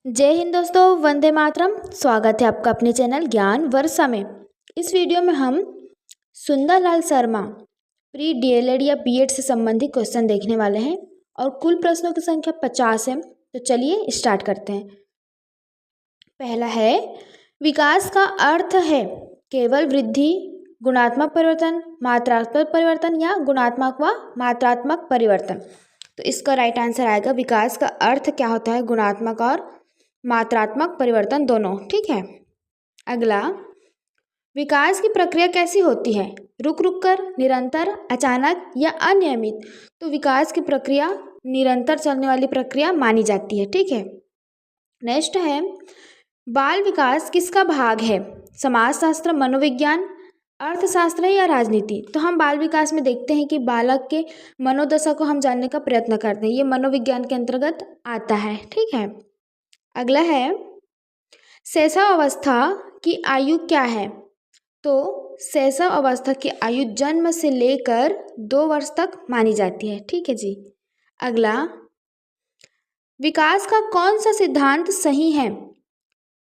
जय हिंद दोस्तों, वंदे मातरम। स्वागत है आपका अपने चैनल ज्ञान वर्षा में। इस वीडियो में हम सुंदरलाल शर्मा प्री डीएलएड या बीएड से संबंधित क्वेश्चन देखने वाले हैं और कुल प्रश्नों की संख्या 50 है। तो चलिए स्टार्ट करते हैं। पहला है, विकास का अर्थ है केवल वृद्धि, गुणात्मक परिवर्तन, मात्रात्मक परिवर्तन या गुणात्मक व मात्रात्मक परिवर्तन। तो इसका राइट आंसर आएगा, विकास का अर्थ क्या होता है, गुणात्मक और मात्रात्मक परिवर्तन दोनों। ठीक है। अगला, विकास की प्रक्रिया कैसी होती है, रुक रुक कर, निरंतर, अचानक या अनियमित। तो विकास की प्रक्रिया निरंतर चलने वाली प्रक्रिया मानी जाती है। ठीक है। नेक्स्ट है, बाल विकास किसका भाग है, समाजशास्त्र, मनोविज्ञान, अर्थशास्त्र या राजनीति। तो हम बाल विकास में देखते हैं कि बालक के मनोदशा को हम जानने का प्रयत्न करते हैं, ये मनोविज्ञान के अंतर्गत आता है। ठीक है। अगला है, शैशव अवस्था की आयु क्या है। तो शैशव अवस्था की आयु जन्म से लेकर 2 वर्ष तक मानी जाती है। ठीक है जी। अगला, विकास का कौन सा सिद्धांत सही है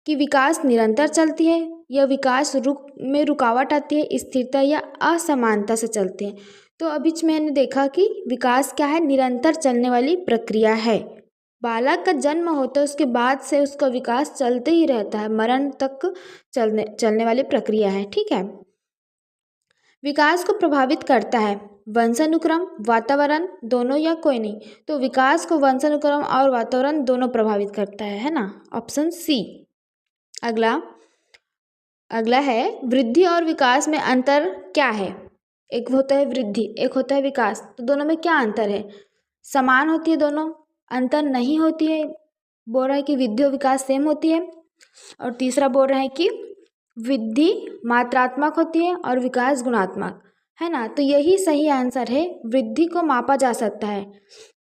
कि विकास निरंतर चलती है या विकास में रुकावट आती है, स्थिरता या असमानता से चलते हैं। तो अभी मैंने देखा कि विकास क्या है, निरंतर चलने वाली प्रक्रिया है। बालक का जन्म होता है, उसके बाद से उसका विकास चलते ही रहता है, मरण तक चलने वाली प्रक्रिया है। ठीक है। विकास को प्रभावित करता है वंशानुक्रम, वातावरण, दोनों या कोई नहीं। तो विकास को वंशानुक्रम और वातावरण दोनों प्रभावित करता है ना, ऑप्शन सी। अगला है, वृद्धि और विकास में अंतर क्या है। एक होता है वृद्धि, एक होता है विकास। तो दोनों में क्या अंतर है, समान होती है दोनों, अंतर नहीं होती है। बोल रहा है कि वृद्धि और विकास सेम होती है। और तीसरा बोल रहा है कि वृद्धि मात्रात्मक होती है और विकास गुणात्मक है ना। तो यही सही आंसर है, वृद्धि को मापा जा सकता है,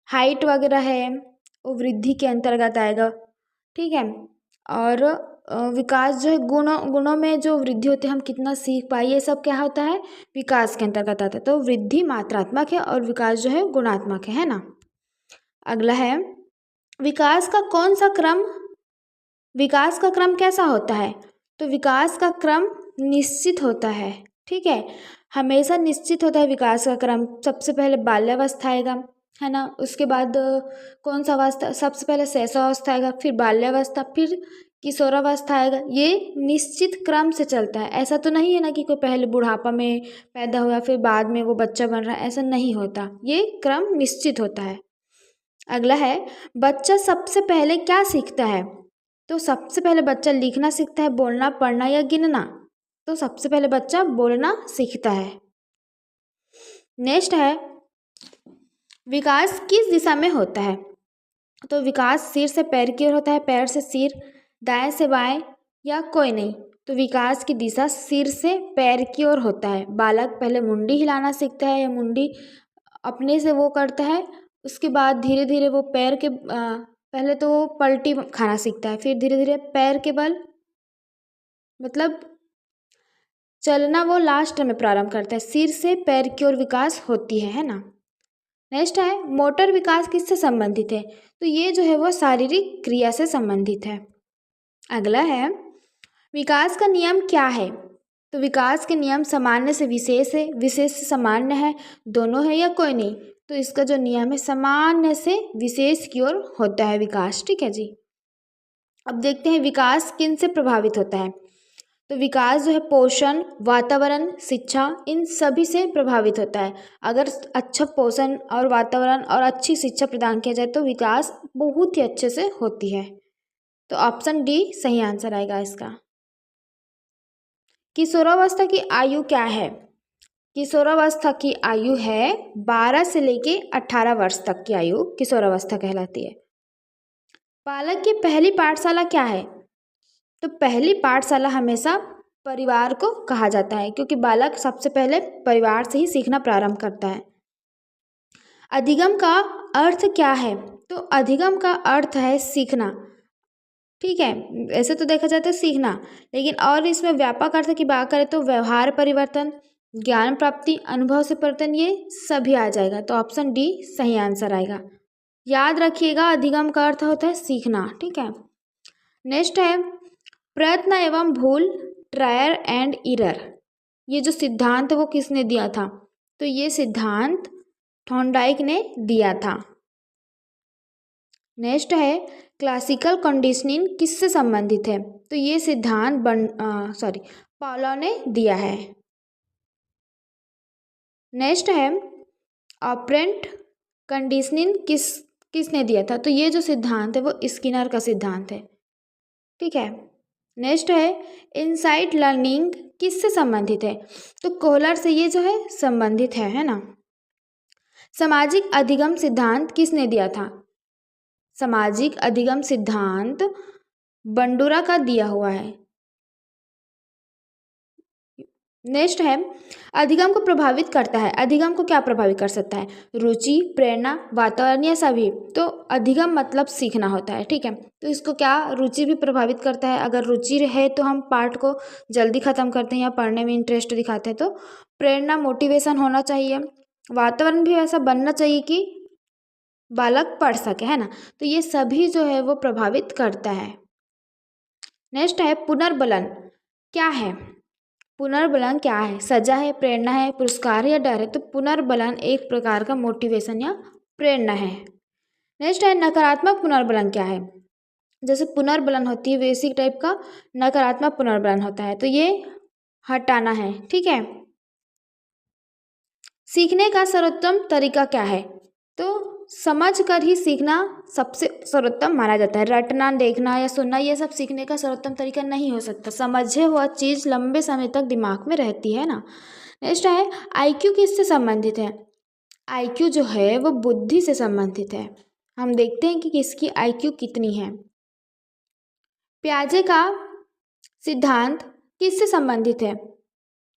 हाइट वगैरह है वो वृद्धि के अंतर्गत आएगा। ठीक है। और विकास जो है गुणों में जो वृद्धि होती है, हम कितना सीख पाए, ये सब क्या होता है, विकास के अंतर्गत आता है। तो वृद्धि मात्रात्मक है और विकास जो है गुणात्मक है ना। अगला है, विकास का क्रम कैसा होता है। तो विकास का क्रम निश्चित होता है। ठीक है, हमेशा निश्चित होता है विकास का क्रम। सबसे पहले बाल्यावस्था आएगा, है ना। उसके बाद कौन सा अवस्था, सबसे पहले शैशवावस्था आएगा, फिर बाल्यावस्था, फिर किशोरावस्था आएगा। ये निश्चित क्रम से चलता है। ऐसा तो नहीं है ना कि कोई पहले बुढ़ापा में पैदा हुआ फिर बाद में वो बच्चा बन रहा है, ऐसा नहीं होता, ये क्रम निश्चित होता है। अगला है, बच्चा सबसे पहले क्या सीखता है। तो सबसे पहले बच्चा लिखना सीखता है, बोलना, पढ़ना या गिनना। तो सबसे पहले बच्चा बोलना सीखता है। नेक्स्ट है, विकास किस दिशा में होता है। तो विकास सिर से पैर की ओर होता है, पैर से सिर, दाएं से बाएं या कोई नहीं। तो विकास की दिशा सिर से पैर की ओर होता है। बालक पहले मुंडी हिलाना सीखता है या मुंडी अपने से वो करता है, उसके बाद धीरे धीरे वो पैर के पहले तो वो पलटी खाना सीखता है, फिर धीरे धीरे पैर के बल मतलब चलना वो लास्ट में प्रारंभ करता है। सिर से पैर की ओर विकास होती है ना। नेक्स्ट है, मोटर विकास किससे संबंधित है। तो ये जो है वो शारीरिक क्रिया से संबंधित है। अगला है, विकास का नियम क्या है। तो विकास के नियम सामान्य से विशेष है, विशेष से सामान्य है, दोनों है या कोई नहीं। तो इसका जो नियम है सामान्य से विशेष की ओर होता है विकास। ठीक है जी। अब देखते हैं विकास किन से प्रभावित होता है। तो विकास जो है पोषण, वातावरण, शिक्षा, इन सभी से प्रभावित होता है। अगर अच्छा पोषण और वातावरण और अच्छी शिक्षा प्रदान किया जाए तो विकास बहुत ही अच्छे से होती है। तो ऑप्शन डी सही आंसर आएगा इसका। किशोरावस्था की आयु क्या है। किशोरावस्था की आयु है 12 से लेके 18 वर्ष तक की आयु किशोरावस्था कहलाती है। बालक की पहली पाठशाला क्या है। तो पहली पाठशाला हमेशा परिवार को कहा जाता है, क्योंकि बालक सबसे पहले परिवार से ही सीखना प्रारंभ करता है। अधिगम का अर्थ क्या है। तो अधिगम का अर्थ है सीखना। ठीक है, ऐसे तो देखा जाता है सीखना, लेकिन और इसमें व्यापक अर्थ की बात करें तो व्यवहार परिवर्तन, ज्ञान प्राप्ति, अनुभव से परिवर्तन, ये सभी आ जाएगा। तो ऑप्शन डी सही आंसर आएगा। याद रखिएगा, अधिगम का अर्थ होता है सीखना। ठीक है। नेक्स्ट है प्रयत्न एवं भूल, ट्रायल एंड एरर। ये जो सिद्धांत है वो किसने दिया था? तो ये सिद्धांत थॉर्नडाइक ने दिया था। नेक्स्ट है क्लासिकल कंडीशनिंग किससे संबंधित है? तो ये सिद्धांत पावलोव ने दिया है। नेक्स्ट है ऑपरेंट कंडीशनिंग किसने दिया था? तो ये जो सिद्धांत है वो स्किनर का सिद्धांत है। ठीक है। नेक्स्ट है इनसाइट लर्निंग किससे संबंधित है? तो कोहलर से ये जो है संबंधित है ना। सामाजिक अधिगम सिद्धांत किसने दिया था? सामाजिक अधिगम सिद्धांत बंडूरा का दिया हुआ है। नेक्स्ट है अधिगम को प्रभावित करता है। अधिगम को क्या प्रभावित कर सकता है? रुचि, प्रेरणा, वातावरण या सभी। तो अधिगम मतलब सीखना होता है। ठीक है। तो इसको क्या रुचि भी प्रभावित करता है। अगर रुचि है तो हम पाठ को जल्दी ख़त्म करते हैं या पढ़ने में इंटरेस्ट दिखाते हैं। तो प्रेरणा, मोटिवेशन होना चाहिए। वातावरण भी ऐसा बनना चाहिए कि बालक पढ़ सके, है ना। तो ये सभी जो है वो प्रभावित करता है। नेक्स्ट है पुनर्बलन क्या है? पुनर्बलन क्या है? सजा है, प्रेरणा है, पुरस्कार है या डर है? तो पुनर्बलन एक प्रकार का मोटिवेशन या प्रेरणा है। नेक्स्ट है नकारात्मक पुनर्बलन क्या है? जैसे पुनर्बलन होती है वैसी टाइप का नकारात्मक पुनर्बलन होता है। तो ये हटाना है। ठीक है। सीखने का सर्वोत्तम तरीका क्या है? तो समझ कर ही सीखना सबसे सर्वोत्तम माना जाता है। रटना, देखना या सुनना ये सब सीखने का सर्वोत्तम तरीका नहीं हो सकता। समझे हुआ चीज़ लंबे समय तक दिमाग में रहती है ना। नेक्स्ट है आईक्यू किससे संबंधित है? आईक्यू जो है वो बुद्धि से संबंधित है। हम देखते हैं कि किसकी आईक्यू कितनी है। पियाजे का सिद्धांत किससे संबंधित है?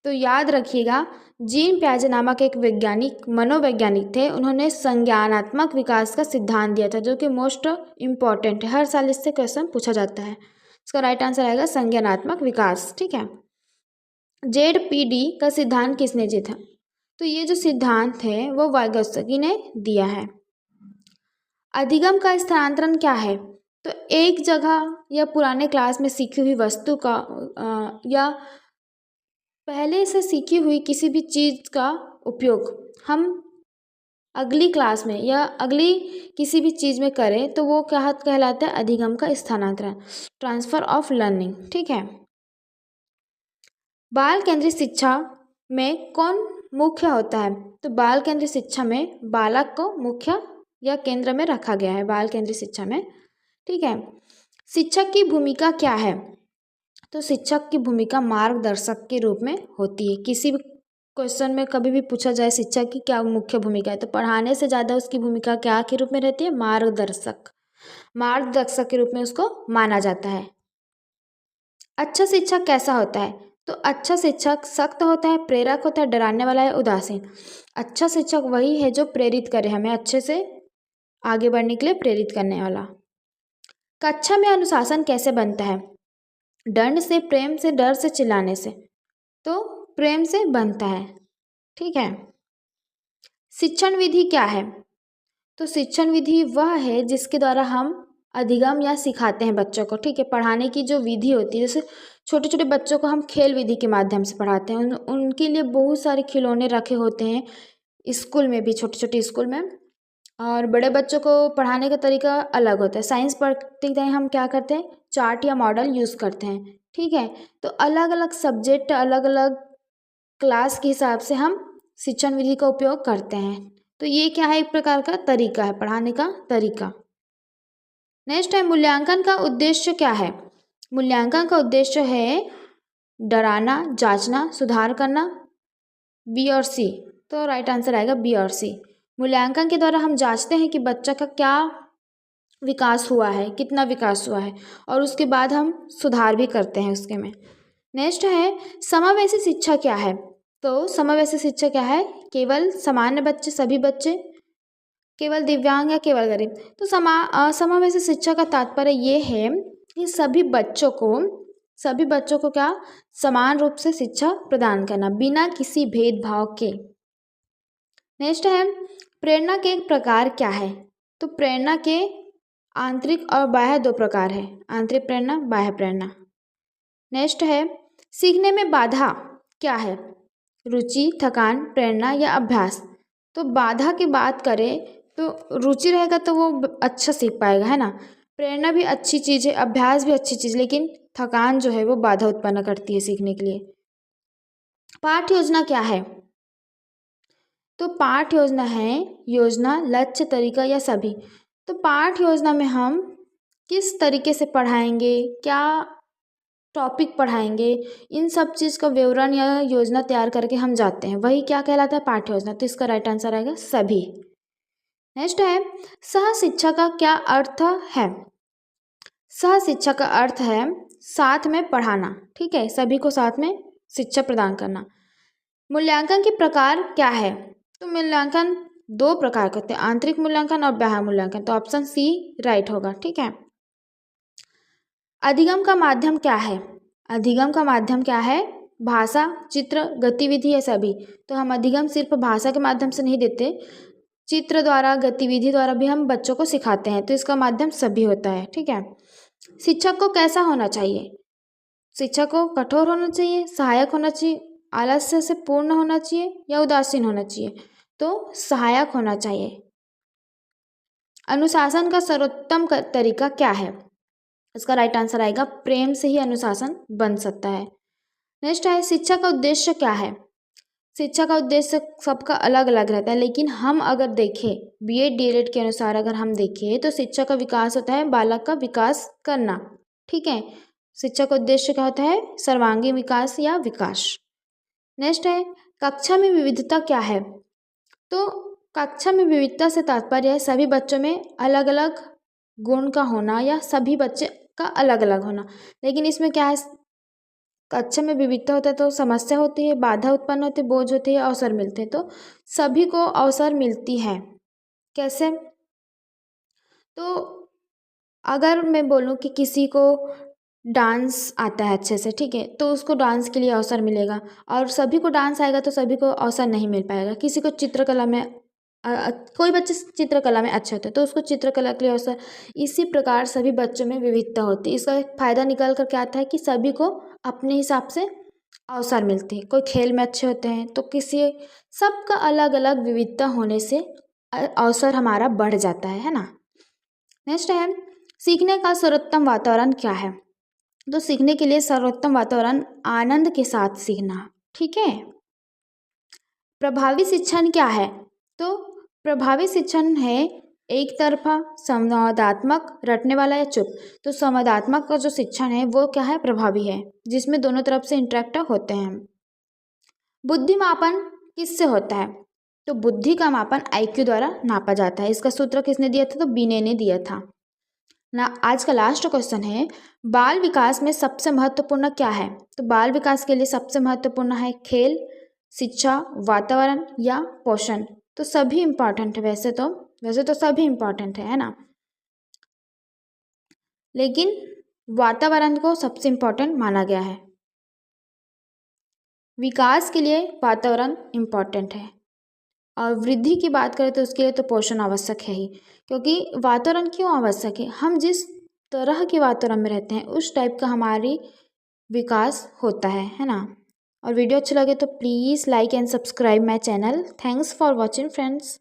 तो याद रखिएगा जीन पियाजे नामक एक वैज्ञानिक मनोवैज्ञानिक थे। उन्होंने संज्ञानात्मक विकास का सिद्धांत दिया था जो कि मोस्ट इम्पॉर्टेंट है। हर साल इससे क्वेश्चन पूछा जाता है। इसका राइट आंसर आएगा संज्ञानात्मक विकास। ठीक है। ZPD का सिद्धांत किसने दिया था? तो ये जो सिद्धांत है वो वाइगोत्स्की ने दिया है। अधिगम का स्थानांतरण क्या है? तो एक जगह या पुराने क्लास में सीखी हुई वस्तु का या पहले से सीखी हुई किसी भी चीज़ का उपयोग हम अगली क्लास में या अगली किसी भी चीज़ में करें तो वो क्या कहलाता है? अधिगम का स्थानांतरण, ट्रांसफ़र ऑफ लर्निंग। ठीक है। बाल केंद्रित शिक्षा में कौन मुख्य होता है? तो बाल केंद्रित शिक्षा में बालक को मुख्य या केंद्र में रखा गया है बाल केंद्रित शिक्षा में। ठीक है। शिक्षक की भूमिका क्या है? तो शिक्षक की भूमिका मार्गदर्शक के रूप में होती है। किसी भी क्वेश्चन में कभी भी पूछा जाए शिक्षक की क्या मुख्य भूमिका है तो पढ़ाने से ज़्यादा उसकी भूमिका क्या के रूप में रहती है? मार्गदर्शक के रूप में उसको माना जाता है। अच्छा शिक्षक कैसा होता है? तो अच्छा शिक्षक सख्त होता है, प्रेरक होता है, डराने वाला है, उदासीन। अच्छा शिक्षक वही है जो प्रेरित करे, हमें अच्छे से आगे बढ़ने के लिए प्रेरित करने वाला। कक्षा में अनुशासन कैसे बनता है? दंड से, प्रेम से, डर से, चिल्लाने से। तो प्रेम से बनता है। ठीक है। शिक्षण विधि क्या है? तो शिक्षण विधि वह है जिसके द्वारा हम अधिगम या सिखाते हैं बच्चों को। ठीक है। पढ़ाने की जो विधि होती है, जैसे छोटे छोटे बच्चों को हम खेल विधि के माध्यम से पढ़ाते हैं। उनके लिए बहुत सारे खिलौने रखे होते हैं स्कूल में भी, छोटे छोटे स्कूल में। और बड़े बच्चों को पढ़ाने का तरीका अलग होता है। साइंस पढ़ते टाइम हम क्या करते हैं? चार्ट या मॉडल यूज़ करते हैं। ठीक है। तो अलग अलग सब्जेक्ट, अलग अलग क्लास के हिसाब से हम शिक्षण विधि का उपयोग करते हैं। तो ये क्या है? एक प्रकार का तरीका है, पढ़ाने का तरीका। नेक्स्ट है मूल्यांकन का उद्देश्य क्या है? मूल्यांकन का उद्देश्य है डराना, जांचना, सुधार करना। बी और सी। तो राइट आंसर आएगा बी और सी। मूल्यांकन के द्वारा हम जांचते हैं कि बच्चा का क्या विकास हुआ है, कितना विकास हुआ है, और उसके बाद हम सुधार भी करते हैं उसके में। नेक्स्ट है समावेशी शिक्षा क्या है? तो समावेशी शिक्षा क्या है? केवल सामान्य बच्चे, सभी बच्चे, केवल दिव्यांग या केवल गरीब। तो समावेशी शिक्षा का तात्पर्य ये है कि सभी बच्चों को क्या समान रूप से शिक्षा प्रदान करना बिना किसी भेदभाव के। नेक्स्ट है प्रेरणा के प्रकार क्या है? तो प्रेरणा के आंतरिक और बाह्य दो प्रकार है, आंतरिक प्रेरणा, बाह्य प्रेरणा। नेक्स्ट है सीखने में बाधा क्या है, रुचि, थकान, प्रेरणा या अभ्यास। तो बाधा की बात करें तो रुचि रहेगा तो वो अच्छा सीख पाएगा, है ना। प्रेरणा भी अच्छी चीज़ है, अभ्यास भी अच्छी चीज़, लेकिन थकान जो है वो बाधा उत्पन्न करती है सीखने के लिए। पाठ योजना क्या है, तो पाठ योजना है योजना, लक्ष्य, तरीका या सभी। तो पाठ योजना में हम किस तरीके से पढ़ाएंगे, क्या टॉपिक पढ़ाएंगे, इन सब चीज़ का विवरण या योजना तैयार करके हम जाते हैं, वही क्या कहलाता है, पाठ योजना। तो इसका राइट आंसर आएगा सभी। नेक्स्ट है सह शिक्षा का क्या अर्थ है। सह शिक्षा का अर्थ है साथ में पढ़ाना, ठीक है, सभी को साथ में शिक्षा प्रदान करना। मूल्यांकन के प्रकार क्या है, तो मूल्यांकन दो प्रकार के होते हैं, आंतरिक मूल्यांकन और बाह्य मूल्यांकन। तो ऑप्शन सी राइट होगा, ठीक है। अधिगम का माध्यम क्या है, अधिगम का माध्यम क्या है, भाषा, चित्र, गतिविधि या सभी। तो हम अधिगम सिर्फ भाषा के माध्यम से नहीं देते, चित्र द्वारा, गतिविधि द्वारा भी हम बच्चों को सिखाते हैं, तो इसका माध्यम सभी होता है, ठीक है। शिक्षक को कैसा होना चाहिए, शिक्षक को कठोर होना चाहिए, सहायक होना चाहिए, आलस्य से पूर्ण होना चाहिए या उदासीन होना चाहिए। तो सहायक होना चाहिए। अनुशासन का सर्वोत्तम तरीका क्या है, इसका राइट आंसर आएगा प्रेम से ही अनुशासन बन सकता है। नेक्स्ट है शिक्षा का उद्देश्य क्या है। शिक्षा का उद्देश्य सबका अलग अलग रहता है, लेकिन हम अगर देखें बीएड डीएलएड के अनुसार अगर हम देखें तो शिक्षा का विकास होता है बालक का विकास करना, ठीक है। शिक्षा का उद्देश्य क्या होता है, सर्वांगीण विकास या विकास। नेक्स्ट है कक्षा में विविधता क्या है। तो कक्षा में विविधता से तात्पर्य है सभी बच्चों में अलग अलग गुण का होना या सभी बच्चे का अलग अलग होना। लेकिन इसमें क्या है, कक्षा में विविधता होता है तो समस्या होती है, बाधा उत्पन्न होती है, बोझ होती है, अवसर मिलते हैं। तो सभी को अवसर मिलती है, कैसे, तो अगर मैं बोलूँ कि किसी को डांस आता है अच्छे से, ठीक है, तो उसको डांस के लिए अवसर मिलेगा, और सभी को डांस आएगा तो सभी को अवसर नहीं मिल पाएगा। किसी को चित्रकला में कोई बच्चे चित्रकला में अच्छे होते हैं तो उसको चित्रकला के लिए अवसर, इसी प्रकार सभी बच्चों में विविधता होती है। इसका एक फ़ायदा निकल कर क्या आता है कि सभी को अपने हिसाब से अवसर मिलते हैं। कोई खेल में अच्छे होते हैं तो किसी, सबका अलग अलग विविधता होने से अवसर हमारा बढ़ जाता है ना। नेक्स्ट है सीखने का सर्वोत्तम वातावरण क्या है। तो सीखने के लिए सर्वोत्तम वातावरण आनंद के साथ सीखना, ठीक है। प्रभावी शिक्षण क्या है, तो प्रभावी शिक्षण है एक तरफा, संवादात्मक, रटने वाला या चुप। तो संवादात्मक का जो शिक्षण है वो क्या है, प्रभावी है, जिसमें दोनों तरफ से इंटरेक्ट होते हैं। बुद्धि मापन किससे होता है, तो बुद्धि का मापन आईक्यू द्वारा नापा जाता है। इसका सूत्र किसने दिया था, तो बिने ने दिया था ना। आज का लास्ट क्वेश्चन है बाल विकास में सबसे महत्वपूर्ण क्या है। तो बाल विकास के लिए सबसे महत्वपूर्ण है खेल, शिक्षा, वातावरण या पोषण। तो सभी इम्पॉर्टेंट है, वैसे तो सभी इम्पॉर्टेंट है ना, लेकिन वातावरण को सबसे इम्पॉर्टेंट माना गया है। विकास के लिए वातावरण इम्पॉर्टेंट है, और वृद्धि की बात करें तो उसके लिए तो पोषण आवश्यक है ही। क्योंकि वातावरण क्यों आवश्यक है, हम जिस तरह के वातावरण में रहते हैं उस टाइप का हमारी विकास होता है ना। और वीडियो अच्छा लगे तो please like and subscribe my channel. Thanks for watching friends.